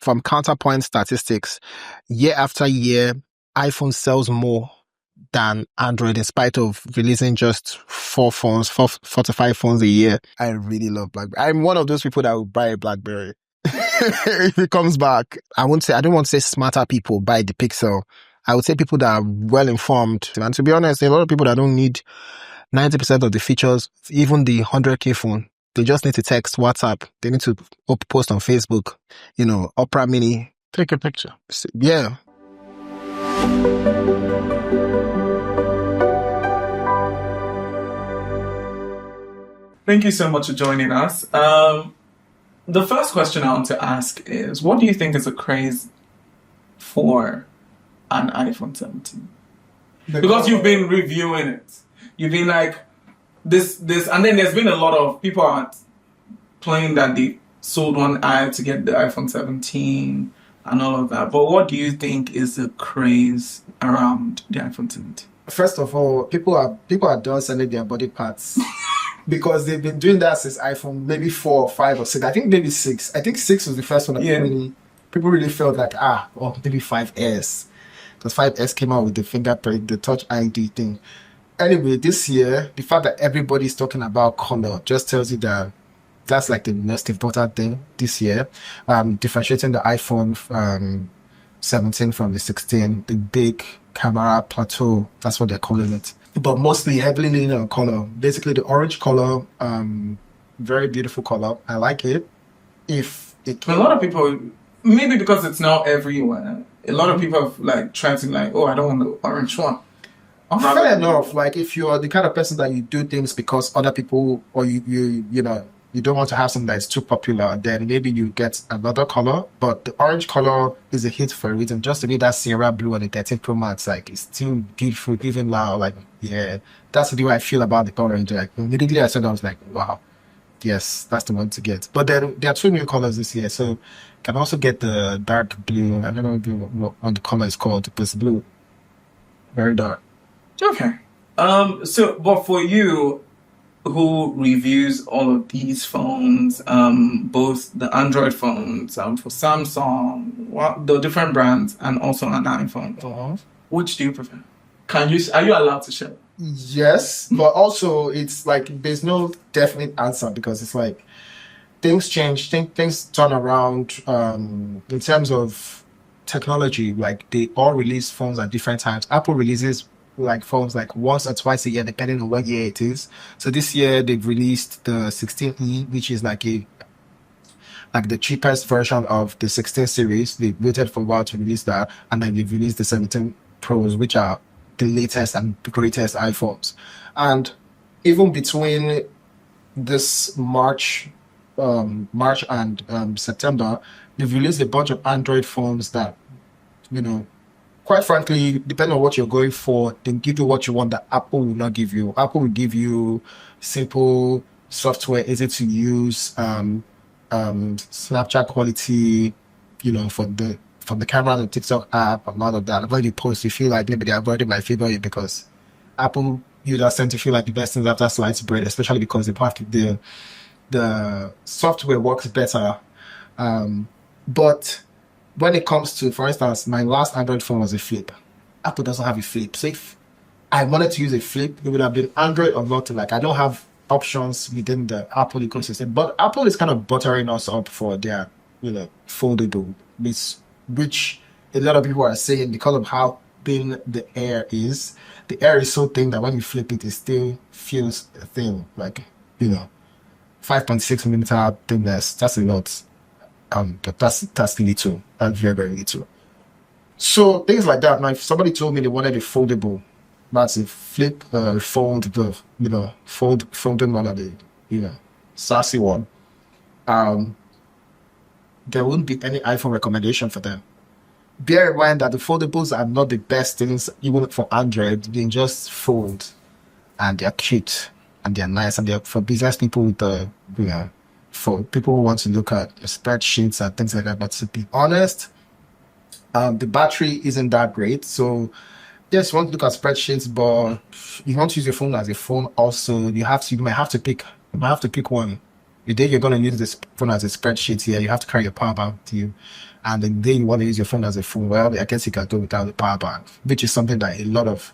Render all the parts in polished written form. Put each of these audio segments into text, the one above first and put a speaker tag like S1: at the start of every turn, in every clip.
S1: from Counterpoint statistics, year after year, iPhone sells more than Android in spite of releasing just four to five phones a year. I really love BlackBerry. I'm one of those people that will buy a BlackBerry. If it comes back, I don't want to say smarter people buy the Pixel. I would say people that are well informed. And to be honest, there are a lot of people that don't need 90% of the features, even the 100K phone. They just need to text, WhatsApp. They need to post on Facebook, Opera Mini. Take a picture. Yeah.
S2: Thank you so much for joining us. The first question I want to ask is, what do you think is a craze for an iPhone 17? Because you've been reviewing it. You've been like, this, and then there's been a lot of people out playing that they sold one eye to get the iPhone 17 and all of that. But what do you think is the craze around the iPhone 17?
S3: First of all, people are done selling their body parts. Because they've been doing that since iPhone, maybe 4 or 5 or 6. I think maybe 6. I think 6 was the first one that people really felt like, or maybe 5S. Because 5S came out with the fingerprint, the Touch ID thing. Anyway, this year, the fact that everybody's talking about color just tells you that that's like the most important thing this year. Differentiating the iPhone 17 from the 16, the big camera plateau, that's what they're calling it. But mostly heavily leaning on color. Basically, the orange color, very beautiful color. I like it. A
S2: lot of people, maybe because it's now everywhere, a lot of people have tried to I don't want the orange one.
S3: Fair enough. If you're the kind of person that you do things because other people, or you don't want to have something that's too popular, then maybe you get another color. But the orange color is a hit for a reason. Just to be that Sierra blue on the 13 Pro Max, it's still beautiful, even now. That's the way I feel about the orange. Immediately I said, I was like, wow, yes, that's the one to get. But then there are 2 new colors this year, so you can also get the dark blue. I don't know what the color is called, but it's blue, very dark.
S2: Okay. But for you, who reviews all of these phones, both the Android phones, for Samsung, the different brands, and also an iPhone. Which do you prefer? Are you allowed to share?
S3: Yes, but also it's there's no definite answer because it's things change, things turn around. In terms of technology, they all release phones at different times. Apple releases phones once or twice a year, depending on what year it is. So this year they've released the 16E, which is the cheapest version of the 16 series. They waited for a while to release that, and then they've released the 17 Pros, which are the latest and greatest iPhones. And even between this March and September, they've released a bunch of Android phones that, quite frankly, depending on what you're going for, they give you what you want that Apple will not give you. Apple will give you simple software, easy to use, Snapchat quality, from the camera and the TikTok app and all of that. When you post, you feel like maybe they're avoiding my favor because Apple users tend to feel like the best things after sliced bread, especially because the software works better. But when it comes to, for instance, my last Android phone was a flip. Apple doesn't have a flip. So if I wanted to use a flip, it would have been Android or not. I don't have options within the Apple ecosystem. But Apple is kind of buttering us up for their, foldable, which a lot of people are saying because of how thin the air is. The air is so thin that when you flip it, it still feels thin. 5.6 millimeter thickness. That's a lot. But that's little. That's very, very little. So things like that. Now, if somebody told me they wanted a foldable, that's a flip, folding one of the, sassy one. There wouldn't be any iPhone recommendation for them. Bear in mind that the foldables are not the best things even for Android. They just fold, and they're cute and they're nice, and they're for business people with the, for people who want to look at spreadsheets and things like that. But to be honest, the battery isn't that great. So yes, you want to look at spreadsheets, but you want to use your phone as a phone also. You might have to pick one. The day you're going to use this phone as a spreadsheet here, you have to carry your power bank with you. And the day you want to use your phone as a phone, well, I guess you can do without the power bank, which is something that a lot of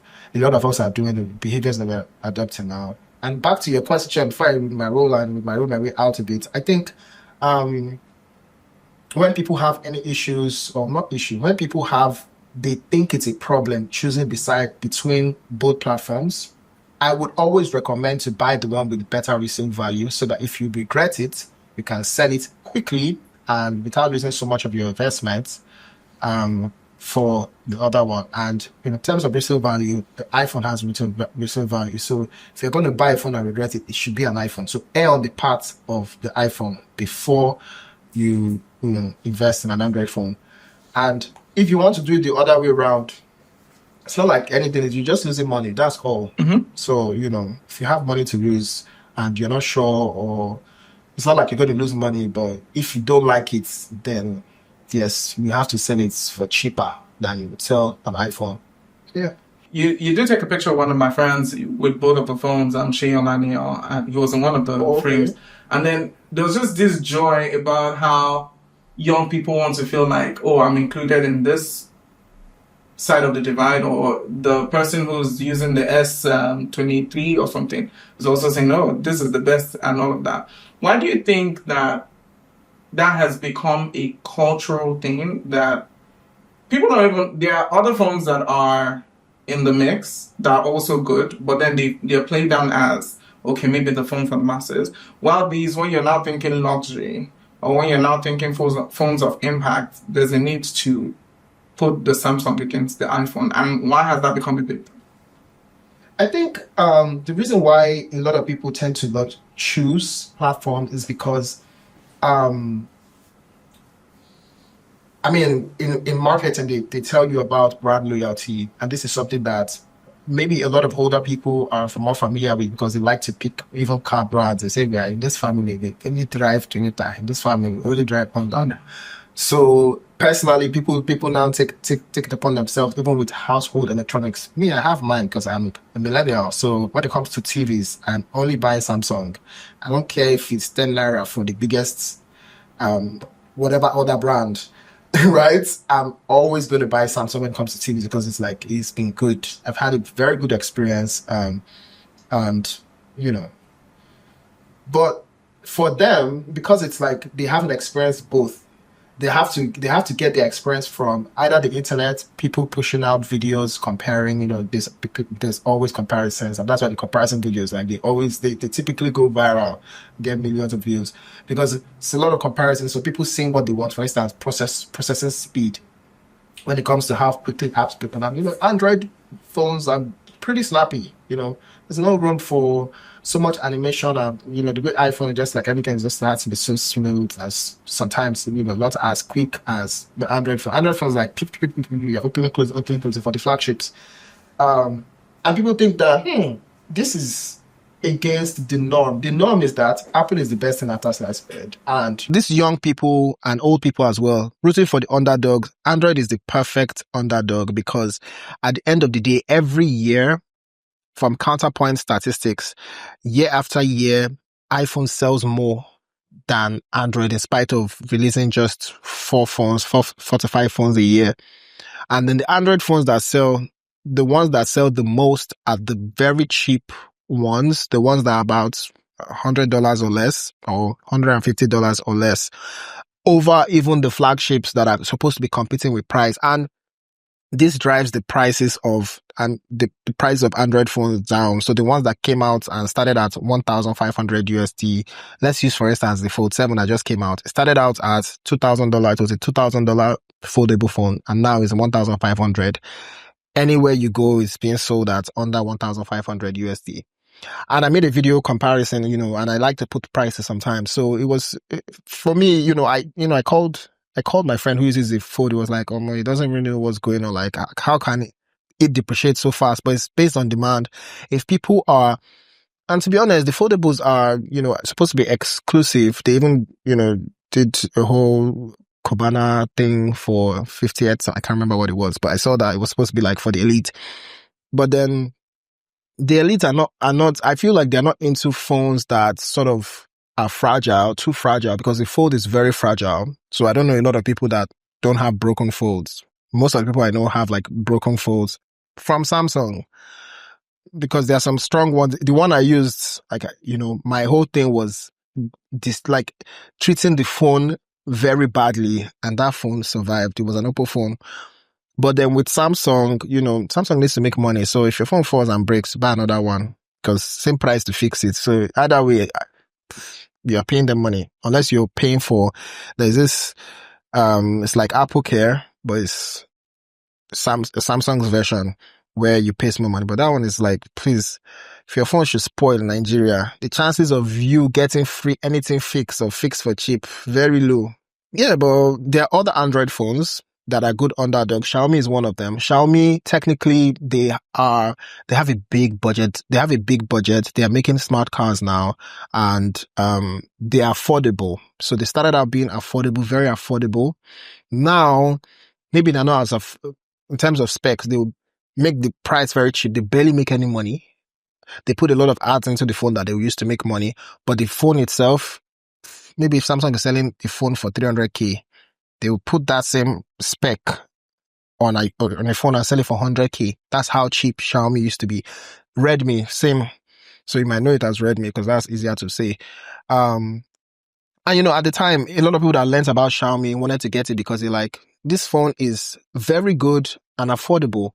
S3: us are doing, the behaviors that we're adopting now. And back to your question, before I roll my way out a bit, I think when people have any issues, or not issue, when people they think it's a problem choosing between both platforms, I would always recommend to buy the one with better resale value, so that if you regret it, you can sell it quickly and without losing so much of your investment for the other one. And in terms of resale value, the iPhone has resale value. So if you're going to buy a phone and regret it, it should be an iPhone. So err on the part of the iPhone before you invest in an Android phone. And if you want to do it the other way around, it's not like anything. You're just losing money. That's all. So, if you have money to lose and you're not sure, or it's not like you're going to lose money, but if you don't like it, then yes, you have to sell it for cheaper than you would sell an iPhone. Yeah.
S2: You did take a picture of one of my friends with both of the phones, and he was in one of the frames. And then there was just this joy about how young people want to feel like, oh, I'm included in this side of the divide, or the person who's using the S23 or something is also saying, no, this is the best, and all of that. Why do you think that has become a cultural thing, that people don't even, there are other phones that are in the mix that are also good, but then they're played down as, okay, maybe the phone for the masses, while these, when you're now thinking luxury, or when you're now thinking phones of impact, there's a need to put the Samsung against the iPhone. And why has that become a big thing?
S3: I think the reason why a lot of people tend to not choose platform is because, in marketing, they tell you about brand loyalty. And this is something that maybe a lot of older people are more familiar with, because they like to pick even car brands. They say, yeah, in this family, they only drive Toyota. In this family, we only drive Honda. So personally, people now take it upon themselves, even with household electronics. Me, I have mine because I'm a millennial. So when it comes to TVs, I'm only buying Samsung. I don't care if it's 10 naira for the biggest, whatever other brand, right? I'm always going to buy Samsung when it comes to TVs, because it's been good. I've had a very good experience, but for them, because it's like they haven't experienced both, they have to get their experience from either the internet, people pushing out videos comparing, there's always comparisons, and that's why the comparison videos, like they typically go viral, get millions of views, because it's a lot of comparisons. So people seeing what they want. For instance, processing speed, when it comes to how quickly apps open up. Android phones are pretty snappy. There's no room for so much animation, and the good iPhone is just like everything just starts to be so smooth, as sometimes not as quick as the Android phone. Android phones like open close for the flagships, and people think that this is against the norm. The norm is that Apple is the best in after slice bread, and
S1: these young people and old people as well, rooting for the underdogs, Android is the perfect underdog, because at the end of the day, every year, from Counterpoint statistics, year after year, iPhone sells more than Android, in spite of releasing just 4 to 5 phones a year. And then the Android phones the ones that sell the most are the very cheap ones, the ones that are about $100 or less, or $150 or less, over even the flagships that are supposed to be competing with price. And this drives the prices of the price of Android phones down. So the ones that came out and started at $1,500 USD, let's use for instance the Fold 7 that just came out. It started out at $2,000. It was a $2,000 foldable phone, and now it's $1,500. Anywhere you go, it's being sold at under $1,500 USD. And I made a video comparison, and I like to put prices sometimes. So it was, for me, I called my friend who uses the Fold. He was like, oh no, he doesn't really know what's going on. Like, how can it depreciate so fast? But it's based on demand. If people are, and to be honest, the foldables are, supposed to be exclusive. They even, did a whole Kobana thing for 50th. I can't remember what it was, but I saw that it was supposed to be like for the elite. But then the elite are not, I feel like they're not into phones that sort of are fragile, too fragile, because the fold is very fragile. So I don't know a lot of people that don't have broken folds. Most of the people I know have like broken folds from Samsung, because there are some strong ones. The one I used, like, my whole thing was this, like, treating the phone very badly, and that phone survived. It was an Oppo phone. But then with Samsung, Samsung needs to make money. So if your phone falls and breaks, buy another one, because same price to fix it. So either way, you're paying them money, unless you're paying for, there's this, it's like Apple Care, but it's Samsung's version where you pay some money. But that one is like, please, if your phone should spoil in Nigeria, the chances of you getting free anything fixed or fixed for cheap, very low. Yeah, but there are other Android phones that are good underdogs. Xiaomi is one of them. Xiaomi, technically, they have a big budget. They are making smart cars now, and they are affordable. So they started out being affordable, very affordable. Now, maybe they're not as in terms of specs, they will make the price very cheap. They barely make any money. They put a lot of ads into the phone that they used to make money, but the phone itself, maybe if Samsung is selling the phone for 300k, they will put that same spec on a phone and sell it for 100k. That's how cheap Xiaomi used to be. Redmi, same. So you might know it as Redmi because that's easier to say. And at the time, a lot of people that learned about Xiaomi wanted to get it because they're like, this phone is very good and affordable,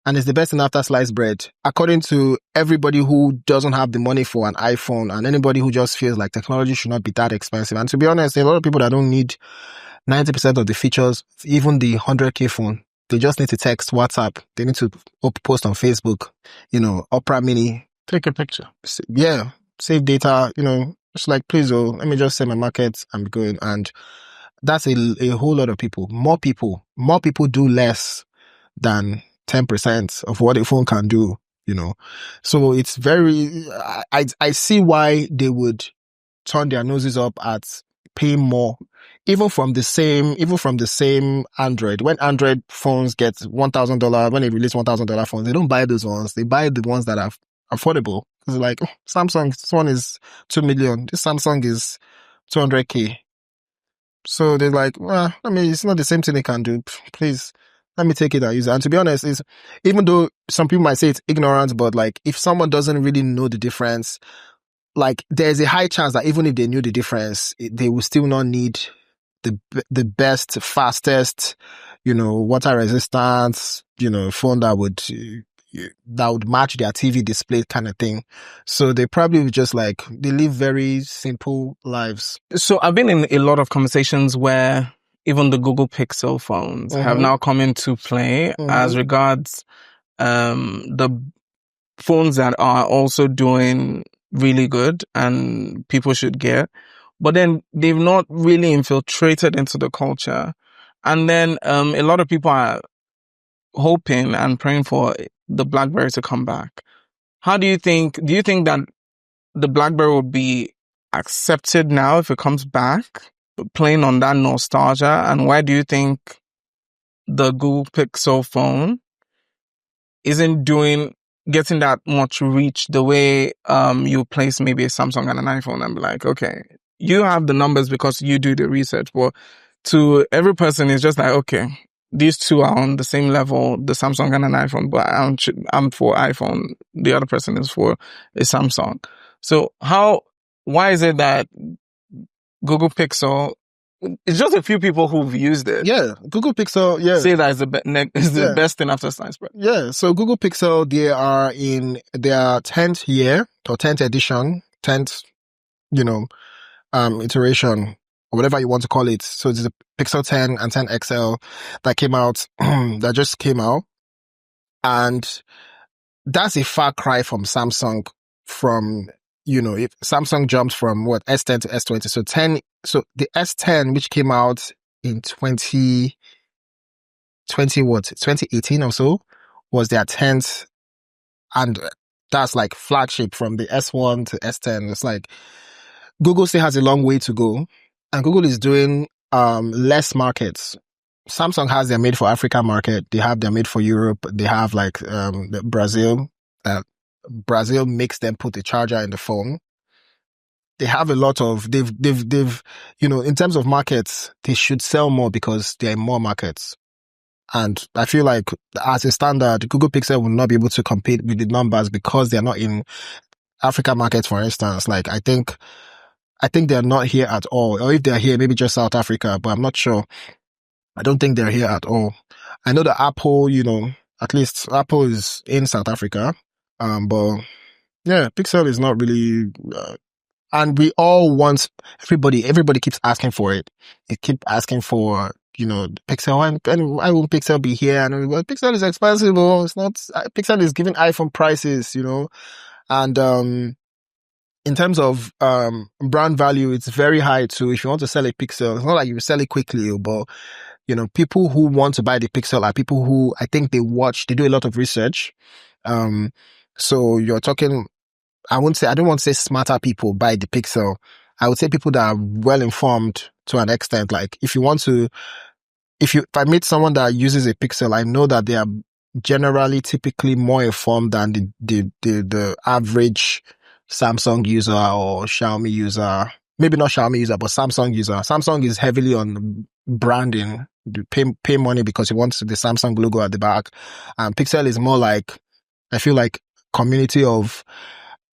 S1: and it's the best in after sliced bread, according to everybody who doesn't have the money for an iPhone and anybody who just feels like technology should not be that expensive. And to be honest, a lot of people that don't need 90% of the features, even the 100k phone, they just need to text, WhatsApp, they need to post on Facebook, Opera Mini.
S2: Take a picture.
S1: Yeah, save data, it's like, please, let me just sell my market and be going. And that's a whole lot of people. More people do less than 10% of what a phone can do, So it's very, I see why they would turn their noses up at paying more, even from the same Android. When Android phones get $1,000, when they release $1,000 phones, they don't buy those ones. They buy the ones that are affordable. It's like, Samsung, this one is 2 million. This Samsung is 200k. So they're like, well, it's not the same thing they can do. Please, let me take it and use it. And to be honest, even though some people might say it's ignorant, but like, if someone doesn't really know the difference, like, there's a high chance that even if they knew the difference, they will still not need the best, fastest, water resistant, phone that would match their TV display kind of thing. So they probably would just they live very simple lives.
S2: So I've been in a lot of conversations where even the Google Pixel phones have now come into play as regards the phones that are also doing really good and people should get. But then they've not really infiltrated into the culture. And then a lot of people are hoping and praying for the BlackBerry to come back. Do you think that the BlackBerry will be accepted now if it comes back, playing on that nostalgia? And why do you think the Google Pixel phone isn't getting that much reach the way you place maybe a Samsung and an iPhone and be like, okay, you have the numbers because you do the research, but to every person it's just like, okay, these two are on the same level, the Samsung and an iPhone, but I'm for iPhone, the other person is for a Samsung. So why is it that Google Pixel, it's just a few people who've used it.
S1: Yeah, Google Pixel,
S2: say that is the best thing after science.
S1: Yeah, so Google Pixel, they are in their 10th year or 10th edition, 10th, iteration, or whatever you want to call it. So it's the Pixel 10 and 10 XL that came out, that just came out. And that's a far cry from Samsung, if Samsung jumped from S10 to S20. So the S10, which came out in 2018 or so, was their 10th. And that's like flagship from the S1 to S10. It's like Google still has a long way to go. And Google is doing less markets. Samsung has their made for Africa market. They have their made for Europe. They have the Brazil. Brazil makes them put the charger in the phone. they have a lot of, they've, in terms of markets, they should sell more because there are more markets. And I feel like as a standard, Google Pixel will not be able to compete with the numbers because they're not in Africa markets, for instance. Like, I think they're not here at all. Or if they're here, maybe just South Africa, but I'm not sure. I don't think they're here at all. I know that Apple, at least Apple is in South Africa. But yeah, Pixel is not really, and we all want, everybody keeps asking for it. They keep asking for, Pixel, and why won't Pixel be here? And well, Pixel is expensive. It's not, Pixel is giving iPhone prices, and, in terms of, brand value, it's very high too. If you want to sell a Pixel, it's not like you sell it quickly, but, people who want to buy the Pixel are people who I think they do a lot of research. So you're talking, I don't want to say smarter people buy the Pixel. I would say people that are well informed to an extent. Like if I meet someone that uses a Pixel, I know that they are generally typically more informed than the average Samsung user or Xiaomi user. Maybe not Xiaomi user, but Samsung user. Samsung is heavily on branding. You pay money because you want the Samsung logo at the back. And Pixel is more like, I feel like, community of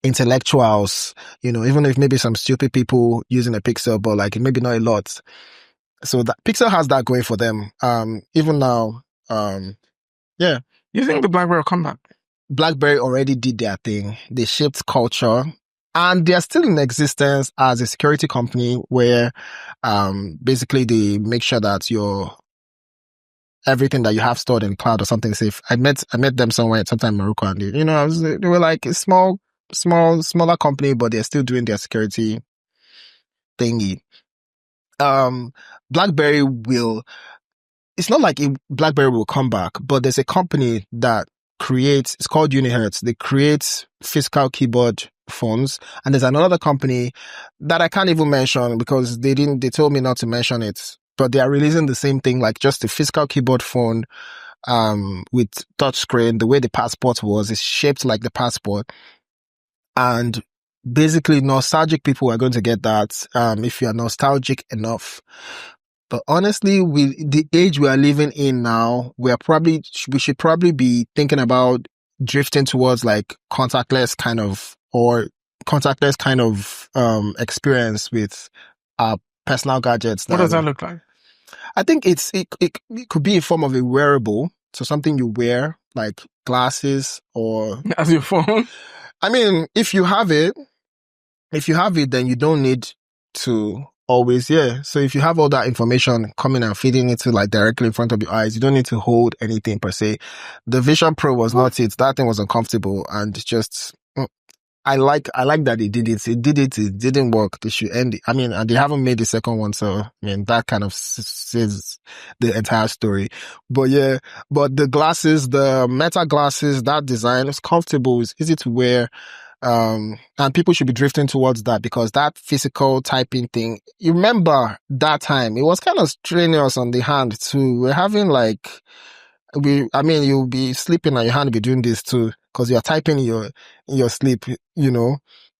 S1: intellectuals, even if maybe some stupid people using a Pixel, but like maybe not a lot. So that Pixel has that going for them. Even now, yeah.
S2: You think the BlackBerry will come back?
S1: BlackBerry already did their thing. They shaped culture, and they are still in existence as a security company where, basically they make sure that everything that you have stored in the cloud or something is safe. I met them somewhere, sometime in Morocco, and they were like a smaller company, but they're still doing their security thingy. BlackBerry it's not like BlackBerry will come back, but there's a company that it's called Unihertz. They create physical keyboard phones. And there's another company that I can't even mention because they told me not to mention it, but they are releasing the same thing, like just a physical keyboard phone, with touchscreen. The way the passport was, it's shaped like the passport. And basically nostalgic people are going to get that, if you are nostalgic enough. But honestly, with the age we are living in now, we should probably be thinking about drifting towards like contactless kind of experience with our personal gadgets.
S2: What does that look like?
S1: I think it could be a form of a wearable, so something you wear, like glasses or
S2: as your phone.
S1: I mean, if you have it, then you don't need to always, yeah. So if you have all that information coming and feeding it to like directly in front of your eyes, you don't need to hold anything per se. The Vision Pro was not it. That thing was uncomfortable and just, I like that they did it. It didn't work. They should end it. I mean, and they haven't made the second one. So, I mean, that kind of says the entire story. But yeah, but the glasses, the Meta glasses, that design is comfortable. It's easy to wear. And people should be drifting towards that because that physical typing thing, you remember that time, it was kind of strenuous on the hand too. We're having like, you'll be sleeping and your hand will be doing this too because you're typing in your sleep,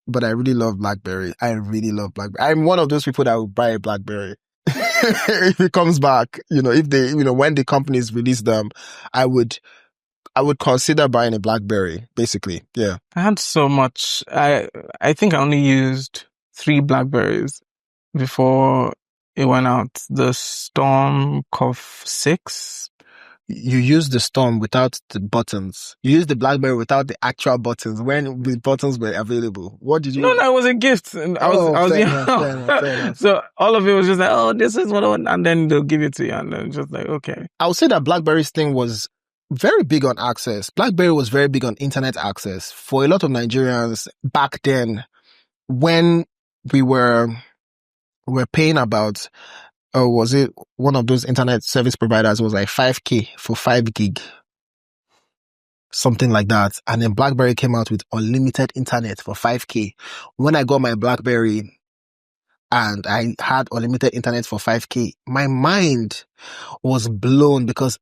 S1: But I really love BlackBerry. I'm one of those people that will buy a BlackBerry. If it comes back, if they, when the companies release them, I would consider buying a BlackBerry, basically. Yeah.
S2: I had so much. I think I only used 3 BlackBerries before it went out. The Storm Cuff 6.
S1: You used the Storm without the buttons. You used the BlackBerry without the actual buttons when the buttons were available. What did you?
S2: No, it was a gift. And I was
S1: fair enough.
S2: So all of it was just like, oh, this is what I want. And then they'll give it to you. And then just like, okay.
S1: I would say that BlackBerry's thing was very big on access. BlackBerry was very big on internet access. For a lot of Nigerians back then, when we were paying about, was it one of those internet service providers was like 5K for 5 gig? Something like that. And then BlackBerry came out with unlimited internet for 5K. When I got my BlackBerry and I had unlimited internet for 5K, my mind was blown because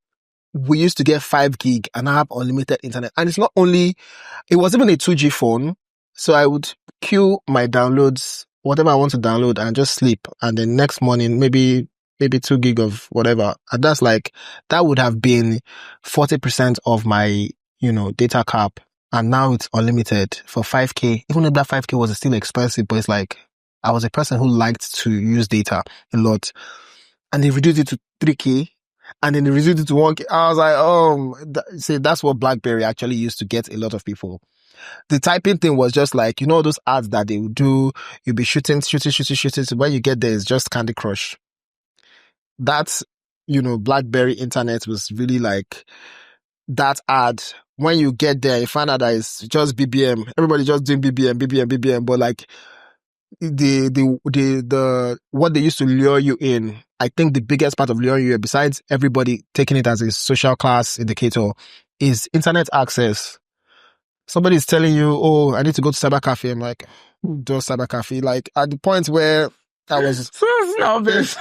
S1: we used to get 5 gig and I have unlimited internet. And it was even a 2G phone. So I would queue my downloads whatever I want to download and just sleep. And then next morning, maybe 2 gig of whatever. And that's like, that would have been 40% of my, data cap. And now it's unlimited for 5K. Even if that 5K was still expensive, but it's like, I was a person who liked to use data a lot. And they reduced it to 3K. And then they reduced it to 1K. I was like, that's what BlackBerry actually used to get a lot of people. The typing thing was just like, those ads that they would do, you'll be shooting. So when you get there, it's just Candy Crush. That's, BlackBerry internet was really like that ad. When you get there, you find out that it's just BBM. Everybody just doing BBM. But like the what they used to lure you in, I think the biggest part of luring you in, besides everybody taking it as a social class indicator, is internet access. Somebody's telling you, oh, I need to go to cyber cafe. I'm like, who does cyber cafe? Like at the point where I was
S2: so snobbish.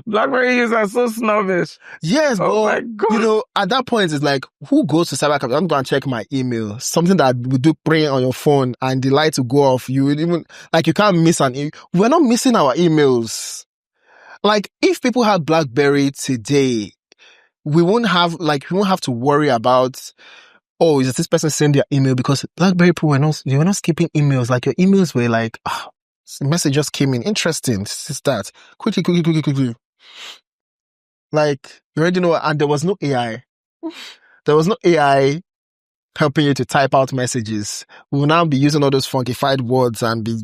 S2: BlackBerry users are so snobbish.
S1: Yes,
S2: oh
S1: but
S2: my God.
S1: At that point it's like, who goes to cyber cafe? I'm going to check my email. Something that would do praying on your phone and the light to go off. You would even like, you can't miss an email. We're not missing our emails. Like if people had BlackBerry today, we won't have to worry about, oh, is this person sending their email? Because BlackBerry people they were not skipping emails. Like your emails were like, the message just came in. Interesting. This is that. Quickly. Like, you already know, and there was no AI. There was no AI helping you to type out messages. We will now be using all those funkified words and be,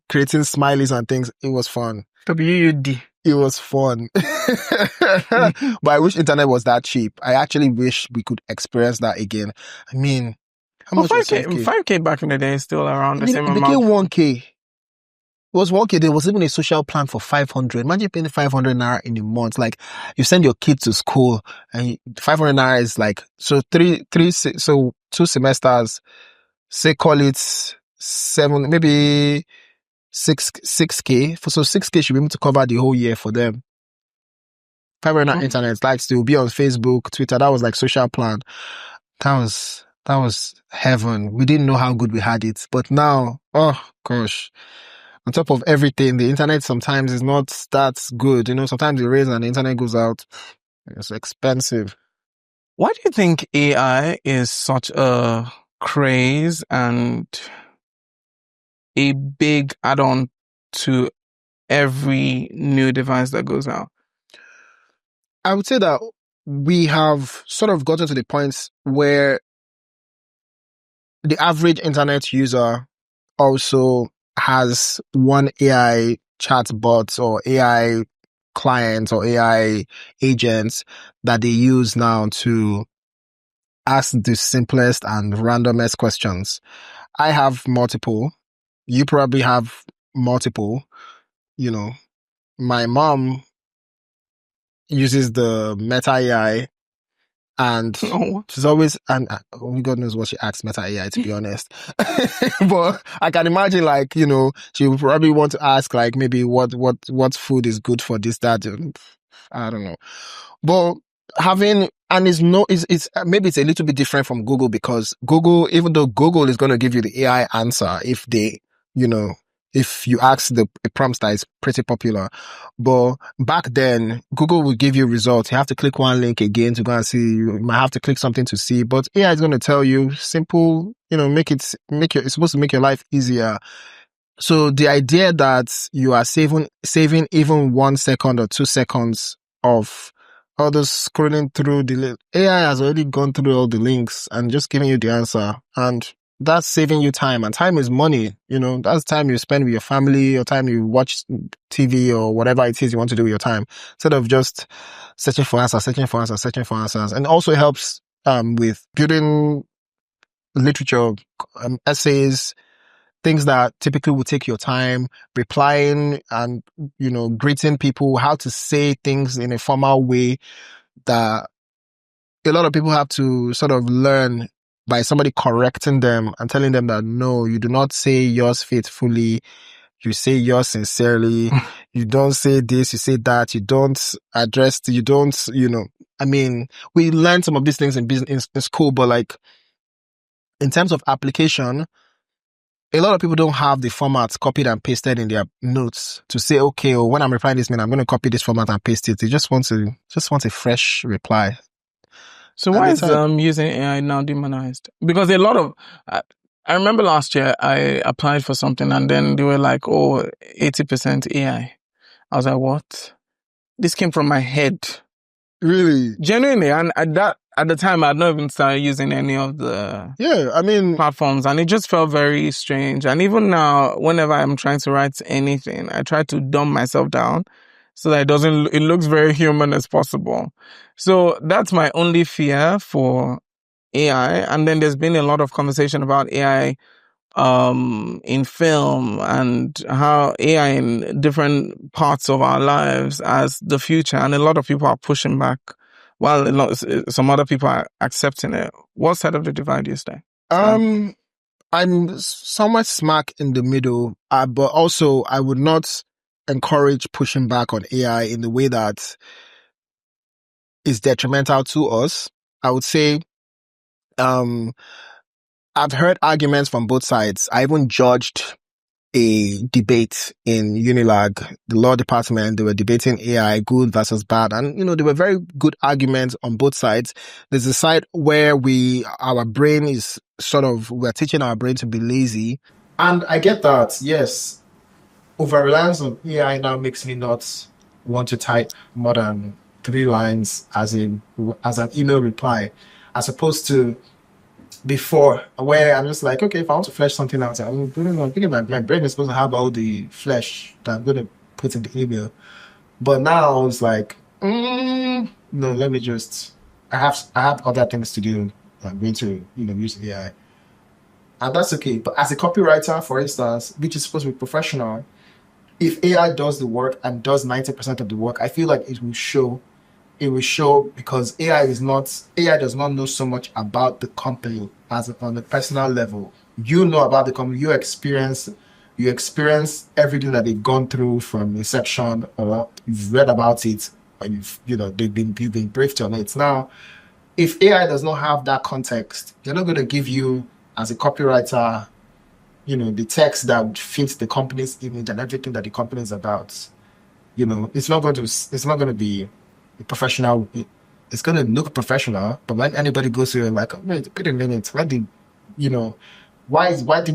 S1: creating smileys and things. It was fun.
S2: WUD.
S1: It was fun. But I wish internet was that cheap. I actually wish we could experience that again. I mean, how much was 5K?
S2: 5K back in the day is still around the same
S1: It
S2: amount.
S1: became 1K. It was 1K. There was even a social plan for 500. Imagine paying 500 naira in a month. Like, you send your kid to school and 500 naira is like, so 2 semesters, say call it 7, maybe 6K. So 6K should be able to cover the whole year for them. 500 internet, like still be on Facebook, Twitter. That was like social plan. That was heaven. We didn't know how good we had it. But now, oh gosh. On top of everything, the internet sometimes is not that good. Sometimes it rains and the internet goes out. It's expensive.
S2: Why do you think AI is such a craze and a big add-on to every new device that goes out?
S1: I would say that we have sort of gotten to the point where the average internet user also has one AI chatbot or AI client or AI agents that they use now to ask the simplest and randomest questions. I have multiple. You probably have multiple. My mom uses the Meta AI, and she's always, and God knows what she asks Meta AI, to be honest. But I can imagine, like, she would probably want to ask, like, maybe what food is good for this, that. I don't know. But it's maybe it's a little bit different from Google, because Google, even though Google is going to give you the AI answer if they, if you ask a prompt that is pretty popular. But back then, Google would give you results. You have to click one link again to go and see. You might have to click something to see. But AI is going to tell you simple, it's supposed to make your life easier. So the idea that you are saving even 1 second or 2 seconds of all those scrolling through AI has already gone through all the links and just giving you the answer. And that's saving you time, and time is money. That's time you spend with your family, or time you watch TV, or whatever it is you want to do with your time, instead of just searching for answers. And also it helps with building literature, essays, things that typically would take your time, replying and, greeting people, how to say things in a formal way that a lot of people have to sort of learn by somebody correcting them and telling them that, no, you do not say yours faithfully. You say yours sincerely. You don't say this, you say that. You don't address, we learn some of these things in business, in school, but like, in terms of application, a lot of people don't have the formats copied and pasted in their notes to say, okay, or when I'm replying this mail, I'm going to copy this format and paste it. They just want a fresh reply.
S2: So why is using AI now demonized? Because a lot of I remember last year I applied for something and then they were like, oh, 80% AI. I was like, what? This came from my head.
S1: Really?
S2: Genuinely. And at the time, I had not even started using any of the platforms, and it just felt very strange. And even now, whenever I'm trying to write anything, I try to dumb myself down so that it looks very human as possible. So that's my only fear for AI. And then there's been a lot of conversation about AI in film and how AI in different parts of our lives as the future, and a lot of people are pushing back while some other people are accepting it. What side of the divide do you stay?
S1: I'm somewhat smack in the middle, but also I would not encourage pushing back on AI in the way that is detrimental to us. I would say I've heard arguments from both sides. I even judged a debate in Unilag, the law department. They were debating AI, good versus bad. And, there were very good arguments on both sides. There's a side where our brain is we're teaching our brain to be lazy.
S3: And I get that, yes. Over-reliance on AI now makes me not want to type more than 3 lines as an email reply, as opposed to before, where I'm just like, okay, if I want to flesh something out, I'm thinking my brain is supposed to have all the flesh that I'm going to put in the email. But now it's like, no, let me just, I have other things to do. I'm going to, use AI. And that's okay. But as a copywriter, for instance, which is supposed to be professional, if AI does the work and does 90% of the work, I feel like it will show. It will show, because AI does not know so much about the company on a personal level. You know about the company, you experience everything that they've gone through from inception, or you've read about it, or you've been briefed on it. Now, if AI does not have that context, they're not going to give you, as a copywriter, the text that would fit the company's image and everything that the company is about. It's not going to be professional. It's going to look professional, but when anybody goes through it, like, wait a minute, why didn't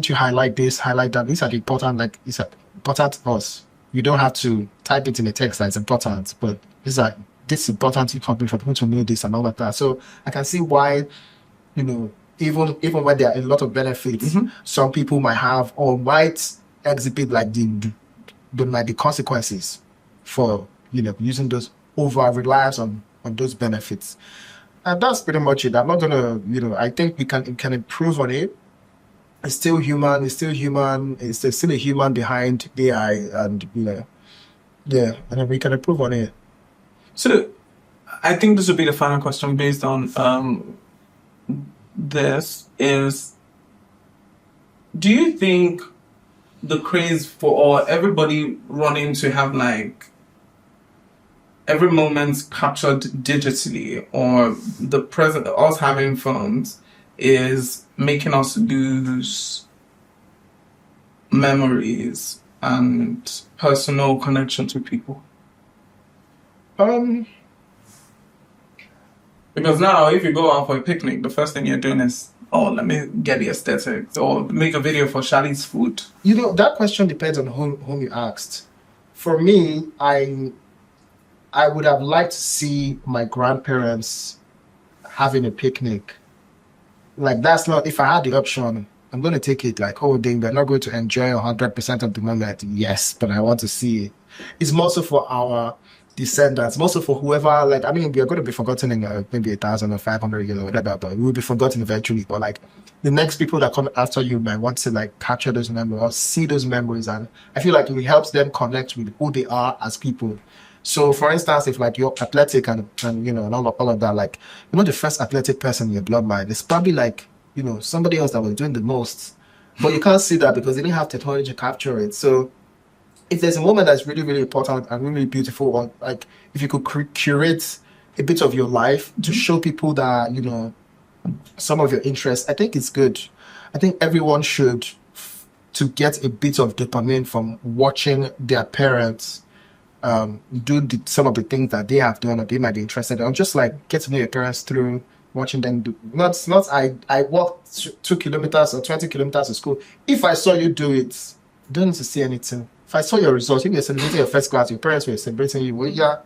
S3: you highlight this, highlight that? These are the important, it's important to us. You don't have to type it in a text that's important, but this is important to company for people to know this and all of that. So I can see why, even when there are a lot of benefits, some people might have or might exhibit there might be consequences for using those over-reliance on those benefits. And that's pretty much it. I'm not gonna, I think we can improve on it. It's still human. It's still a human behind AI, and and then we can improve on it.
S2: So, I think this would be the final question based on this is: do you think the craze for everybody running to have every moment's captured digitally, or the present, us having phones, is making us lose memories and personal connections with people? Because now, if you go out for a picnic, the first thing you're doing is, let me get the aesthetics, or make a video for Charlie's food.
S3: That question depends on whom you asked. For me, I would have liked to see my grandparents having a picnic. That's not, if I had the option, I'm going to take it they're not going to enjoy 100% of the moment. Yes, but I want to see it. It's mostly for our descendants, mostly for whoever, we are going to be forgotten in maybe 1,000 or 500 years or whatever, but we will be forgotten eventually. But the next people that come after you might want to capture those memories or see those memories. And I feel like it helps them connect with who they are as people. So, for instance, if you're athletic and all of that, the first athletic person in your bloodline, it's probably somebody else that was doing the most, but you can't see that because they didn't have technology to capture it. So, if there's a moment that's really, really important and really beautiful, or if you could curate a bit of your life to show people that some of your interests, I think it's good. I think everyone should to get a bit of dopamine from watching their parents do some of the things that they have done or they might be interested in. Or just like get to know your parents through watching them do. Not I walked 2 kilometers or 20 kilometers to school. If I saw you do it, don't need to see anything. If I saw your results, if you're celebrating your first class, your parents were celebrating you, well, yeah,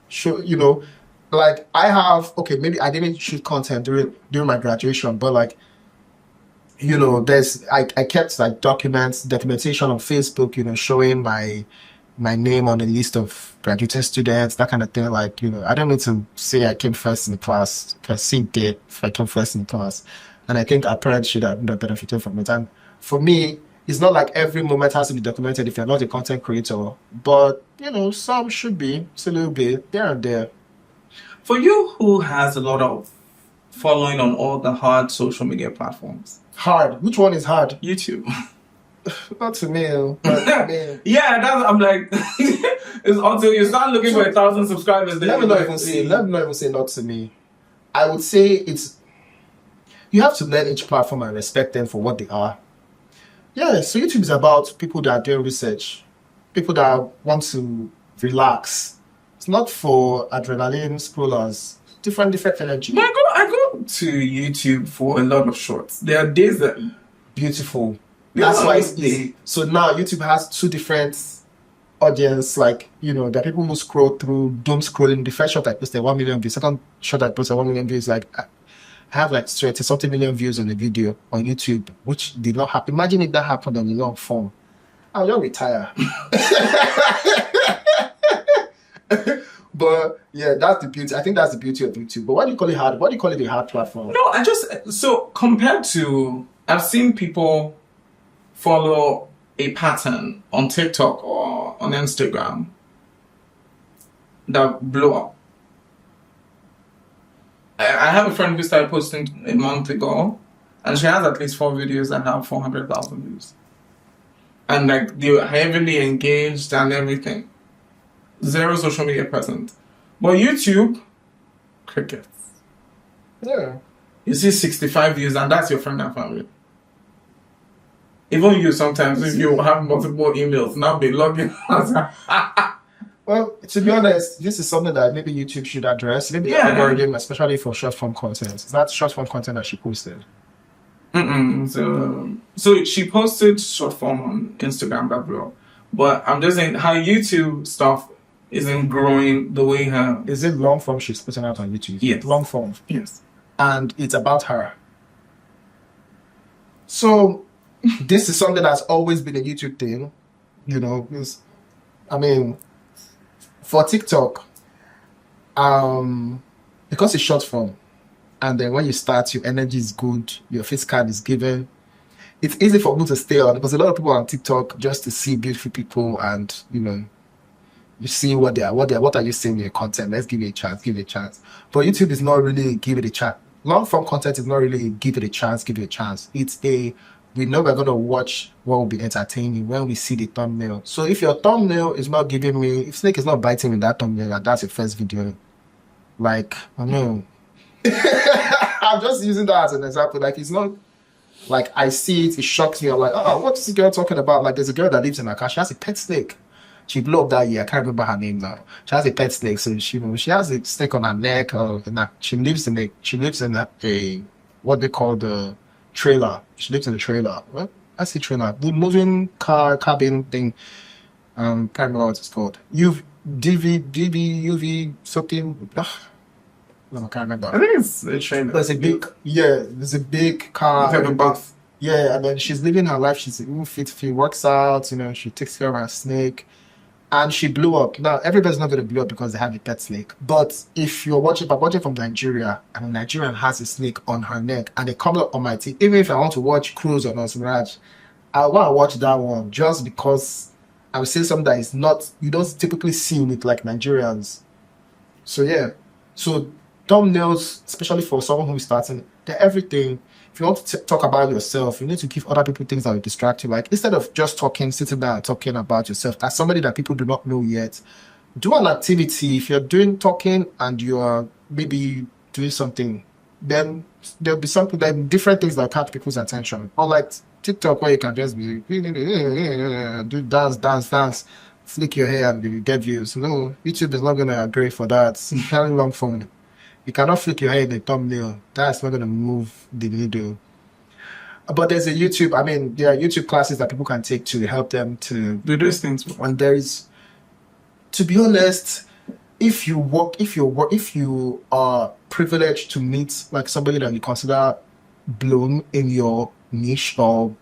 S3: sure, you know, like I have, okay, maybe I didn't shoot content during my graduation, but like, you know, I kept like documentation on Facebook, you know, showing my name on a list of graduating students, that kind of thing. Like, you know, I don't need to say I came first in the class, because I see it if I came first in the class. And I think our parents should have benefited from it. And for me, it's not like every moment has to be documented if you're not a content creator, but you know, some should be. It's a little bit there and there.
S2: For you, who has a lot of following on all the hard social media platforms?
S3: Hard. Which one is hard?
S2: YouTube.
S3: Not to me. But, I mean,
S2: yeah, I'm like, it's until you start looking for 1,000 subscribers.
S3: Let me not even say not to me. I would say you have to learn each platform and respect them for what they are. Yeah, so YouTube is about people that are doing research, people that want to relax. It's not for adrenaline scrollers. Different energy.
S2: But I go to YouTube for a lot of shorts. There are days that
S3: beautiful. That's why it's easy. So now YouTube has 2 different audience. Like, you know, there are people who scroll through doom scrolling. The first shot I posted 1 million views. Second shot I posted 1 million views. Like, I have like 30-something million views on the video on YouTube, which did not happen. Imagine if that happened on a long form. I'll just retire. But yeah, that's the beauty. I think that's the beauty of YouTube. But why do you call it hard? Why do you call it a hard platform?
S2: No, so compared to, I've seen people follow a pattern on TikTok or on Instagram that blow up. I have a friend who started posting a month ago, and she has at least 4 videos that have 400,000 views. And like, they're heavily engaged and everything. 0 social media presence. But YouTube, crickets.
S3: Yeah.
S2: You see 65 views, and that's your friend and family. Even you, sometimes, if you have multiple emails, now be logging.
S3: Well, to be honest, this is something that maybe YouTube should address. Maybe the algorithm, especially for short form content. It's not short form content that she posted.
S2: So she posted short form on Instagram, that blew up. But I'm just saying, her YouTube stuff isn't growing the way her...
S3: Is it long form she's putting out on YouTube?
S2: Yes.
S3: Long form.
S2: Yes.
S3: And it's about her. So this is something that's always been a YouTube thing. You know, I mean, for TikTok, because it's short form, and then when you start, your energy is good, your face card is given, it's easy for people to stay on, because a lot of people on TikTok just to see beautiful people, and you know, you see what are you seeing in your content? Let's give it a chance. But YouTube is not really give it a chance. Long form content is not really give it a chance. It's we know we're gonna watch what will be entertaining when we see the thumbnail. So if your thumbnail is not giving me, if Snake is not biting me in that thumbnail, and that's your first video, like, I know. I'm just using that as an example. Like, it's not like I see it shocks me. I'm like, oh, what's this girl talking about? Like, there's a girl that lives in her car. She has a pet snake. She blew up that year. I can't remember her name now. She has a pet snake, so she has a snake on her neck. She lives in a what they call the trailer. She lives in the trailer. Well, I see trailer. The moving car cabin thing. Can't remember what it's called. UV something. No, I can't remember.
S2: I think it's a trailer.
S3: There's a big car.
S2: It's like a bus.
S3: Yeah, and then she's living her life. She's fit. She works out. You know, she takes care of her snake. And she blew up. Now, everybody's not going to blow up because they have a pet snake. But if I'm watching from Nigeria, and a Nigerian has a snake on her neck, and they come up on my team, even if I want to watch Cruise or Raj, I want to watch that one just because I would say something that is not, you don't typically see it like Nigerians. So, yeah. So, thumbnails, especially for someone who is starting, they're everything. If you want to talk about yourself, you need to give other people things that will distract you. Like, instead of just sitting down and talking about yourself, as somebody that people do not know yet, do an activity. If you're talking and you're maybe doing something, then there'll be different things that catch people's attention. Or like TikTok where you can just be do dance, flick your hair and you get views. No, YouTube is not gonna agree for that. It's very long form. You cannot flick your hair in the thumbnail. That's not gonna move the video. But there's a YouTube. I mean, there are YouTube classes that people can take to help them to
S2: Do those things.
S3: and there is, to be honest, if you are privileged to meet like somebody that you consider blown in your niche, or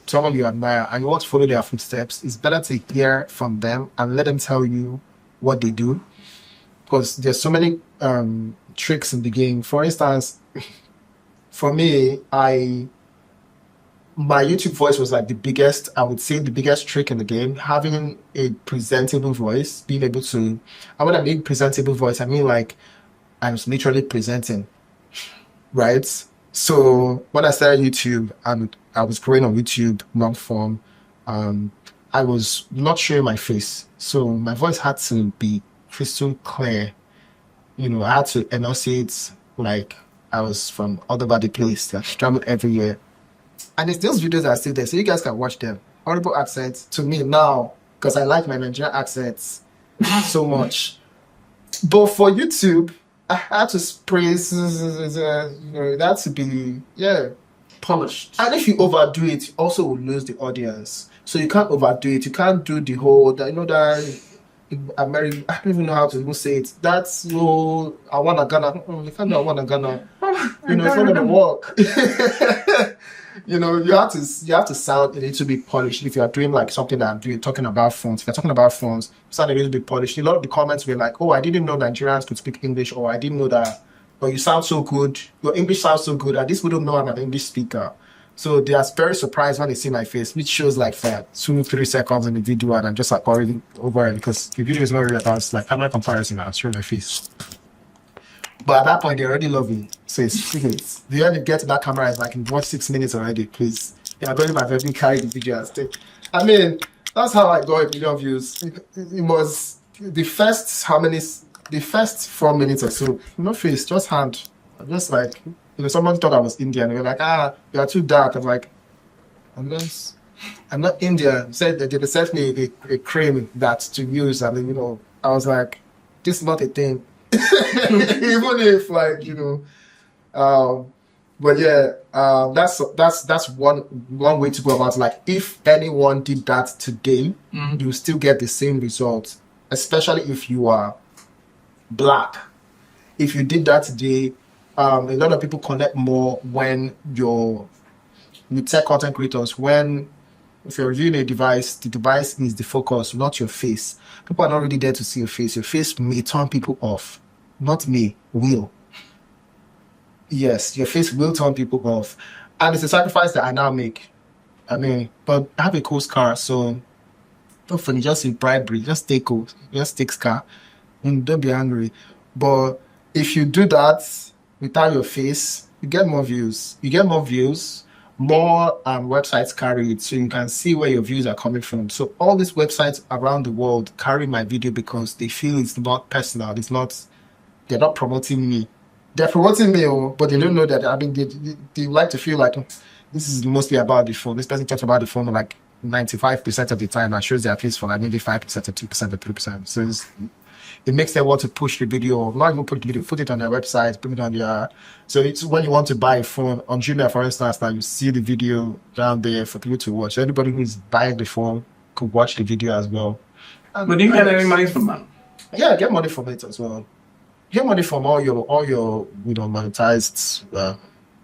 S3: someone you admire and you want to follow their footsteps, it's better to hear from them and let them tell you what they do, because there's so many tricks in the game. For instance, for me, my YouTube voice was like the biggest trick in the game. Having a presentable voice, being able to, and when I mean presentable voice, I mean like I was literally presenting, right? So when I started YouTube and I was growing on YouTube long form, I was not showing my face, so my voice had to be crystal clear. I had to enunciate like I was from all over the place. I traveled everywhere. And it's those videos are still there, so you guys can watch them. Horrible accents to me now, because I like my Nigerian accents so much. But for YouTube, I had to spray, that to be,
S2: Polished.
S3: And if you overdo it, you also will lose the audience. So you can't overdo it. You can't do the whole, that American, I don't even know how to even say it. That's I want a Ghana. You can't do I want a Ghana. It's not gonna work. You have to sound a little bit polished. If you are doing like something that I'm doing, talking about phones, if you're talking about phones, sound a little bit polished. A lot of the comments were like, "Oh, I didn't know Nigerians could speak English," or "I didn't know that." But you sound so good. Your English sounds so good. At least we don't know I'm an English speaker. So they are very surprised when they see my face, which shows like 2-3 seconds in the video, and I'm just like already over it because the video is not really about like camera comparison. I'll show my face. But at that point, they already love me. So it's 3 minutes. The only get to that camera is like in 6 minutes already, please. Yeah, going my very carry the video and stay. I mean, that's how I got a million views. It was the first 4 minutes or so. No face, just hand. Just like, someone thought I was Indian. They were like, you are too dark. I'm like, I'm not Indian. They sent me a cream that to use. And I was like, this is not a thing. Even if but yeah, that's one way to go about it. Like if anyone did that today, you still get the same result, especially if you are black. If you did that today, a lot of people connect more when with tech content creators. If you're reviewing a device, the device is the focus, not your face. People are not really there to see your face. Your face may turn people off. Not me, will. Yes, your face will turn people off. And it's a sacrifice that I now make. I mean, but I have a cool scar, so hopefully just in bribery, just stay cool. Just take scar. And don't be angry. But if you do that without your face, you get more views. More websites carry it, so you can see where your views are coming from. So all these websites around the world carry my video because they feel it's not personal. They're not promoting me. They're promoting me, but they don't know that. I mean, they like to feel like this is mostly about the phone. This person talks about the phone like 95% of the time and shows their face for like maybe 5% or 2% or 3%. So it makes them want to push the video, not even push the video, put it on their website, put it on their. So it's when you want to buy a phone on Jumia, for instance, now you see the video down there for people to watch. So anybody who's buying the phone could watch the video as well.
S2: But do you get any money from that?
S3: Yeah, I get money from it as well. Get money from all your monetized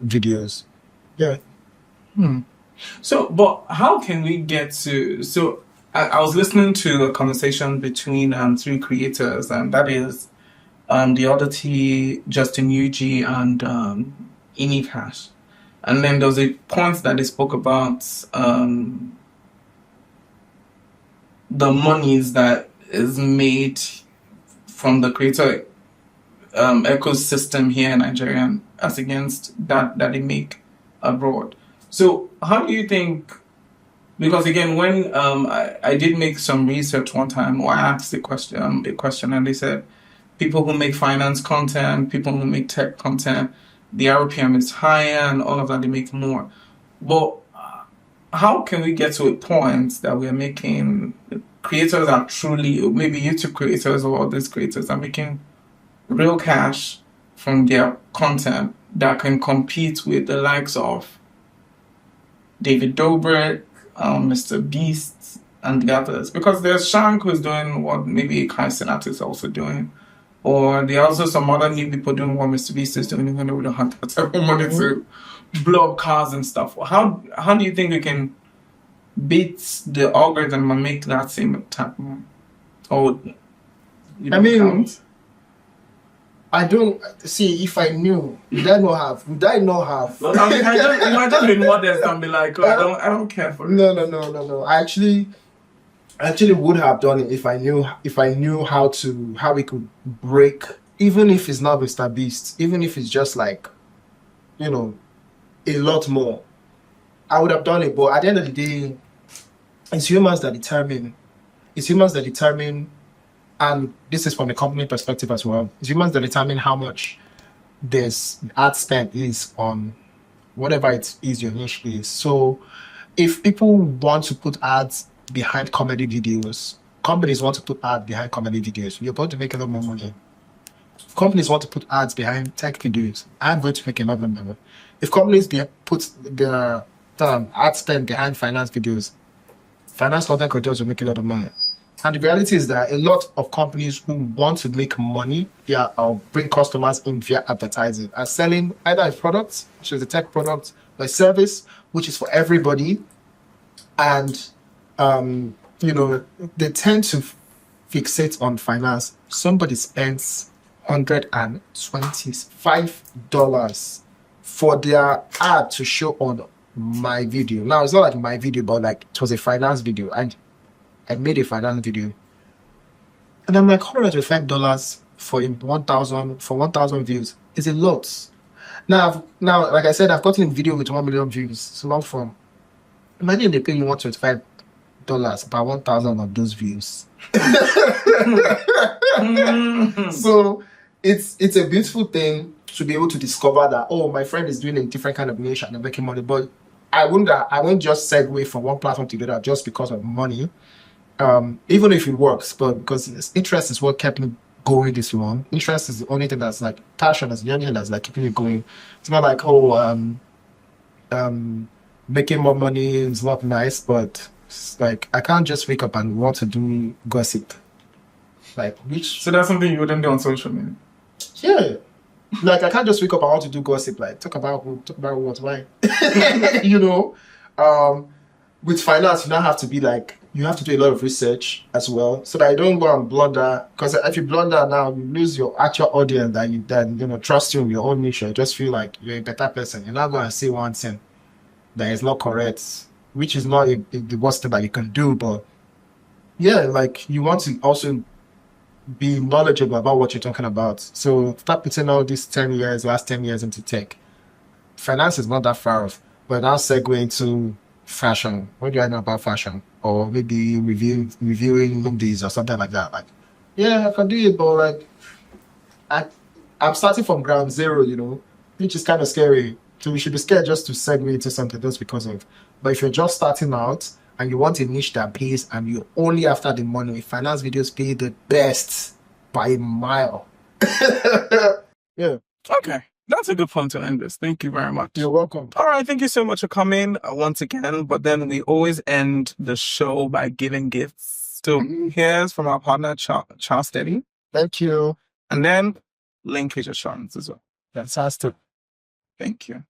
S3: videos. Yeah.
S2: So, but how can we get to? So, I was listening to a conversation between 3 creators, and that is the Oddity, Justin Yuji, and Ini Cash. And then there was a point that they spoke about the monies that is made from the creator ecosystem here in Nigeria as against that they make abroad. So how do you think, because again, when I did make some research one time, or I asked a question and they said people who make finance content, people who make tech content, the RPM is higher and all of that, they make more. But how can we get to a point that we're making creators are truly, maybe YouTube creators or all these creators are making real cash from their content that can compete with the likes of David Dobrik, Mr. Beast, and the others? Because there's Shank who's doing what maybe Kai Cenat is also doing. Or there are also some other new people doing what Mr. Beast is doing, even though we don't have that type of money to blow up cars and stuff. How do you think we can beat the algorithm and make that same type of money? Or
S3: I mean, I don't see if I knew. Would I not have?
S2: I mean, I might just be modest and be like, oh, I don't care for it.
S3: No. I actually would have done it if I knew how we could break, even if it's not Mr. Beast, even if it's just like, a lot more. I would have done it, but at the end of the day, it's humans that determine, and this is from the company perspective as well. It's humans that determine how much this ad spend is on whatever it is your niche is. So if people want to put ads behind comedy videos, companies want to put ads behind comedy videos, you're going to make a lot more money. If companies want to put ads behind tech videos, I'm going to make a lot more money. If companies put their ad spend behind finance videos, finance content creators will make a lot of money. And the reality is that a lot of companies who want to make money, bring customers in via advertising, are selling either a product, which is a tech product, or a service, which is for everybody. And, they tend to fixate on finance. Somebody spends $125 for their ad to show on my video. Now, it's not like my video, but like it was a finance video. And I made a finance video, and I'm like $125 for 1,000 views is a lot. Now, like I said, I've gotten a video with 1 million views. It's long form. Imagine they pay you $125 per 1,000 of those views. So it's a beautiful thing to be able to discover that, oh, my friend is doing a different kind of niche and I'm making money. But I won't just segue from one platform to the other just because of money. Even if it works, but because interest is what kept me going this long. Interest is the only thing that's like passion, is the only thing that's like keeping me going. It's not like, making more money is not nice, but it's like I can't just wake up and want to do gossip.
S2: So that's something you wouldn't do on social media?
S3: Yeah. Like I can't just wake up and want to do gossip, like talk about who, talk about what, why. With finance, you now have to be like, you have to do a lot of research as well, so that you don't go and blunder. Because if you blunder now, you lose your actual audience that you then trust you in your own niche. You just feel like you're a better person. You're not going to say one thing that is not correct, which is not the worst thing that you can do. But yeah, like you want to also be knowledgeable about what you're talking about. So start putting all these last 10 years into tech. Finance is not that far off. But now segue into fashion. What do I know about fashion? Or maybe reviewing movies or something like that. Like, yeah, I can do it, but like I'm starting from ground zero, which is kind of scary. So we should be scared just to segue into something just because of. But if you're just starting out and you want a niche that pays and you're only after the money, finance videos pay the best by a mile. Yeah.
S2: Okay. That's a good point to end this. Thank you very much.
S3: You're welcome.
S2: All right. Thank you so much for coming once again. But then we always end the show by giving gifts. So here's from our partner, Charles Steady.
S3: Thank you.
S2: And then Linkage Assurance as well.
S3: Fantastic.
S2: Thank you.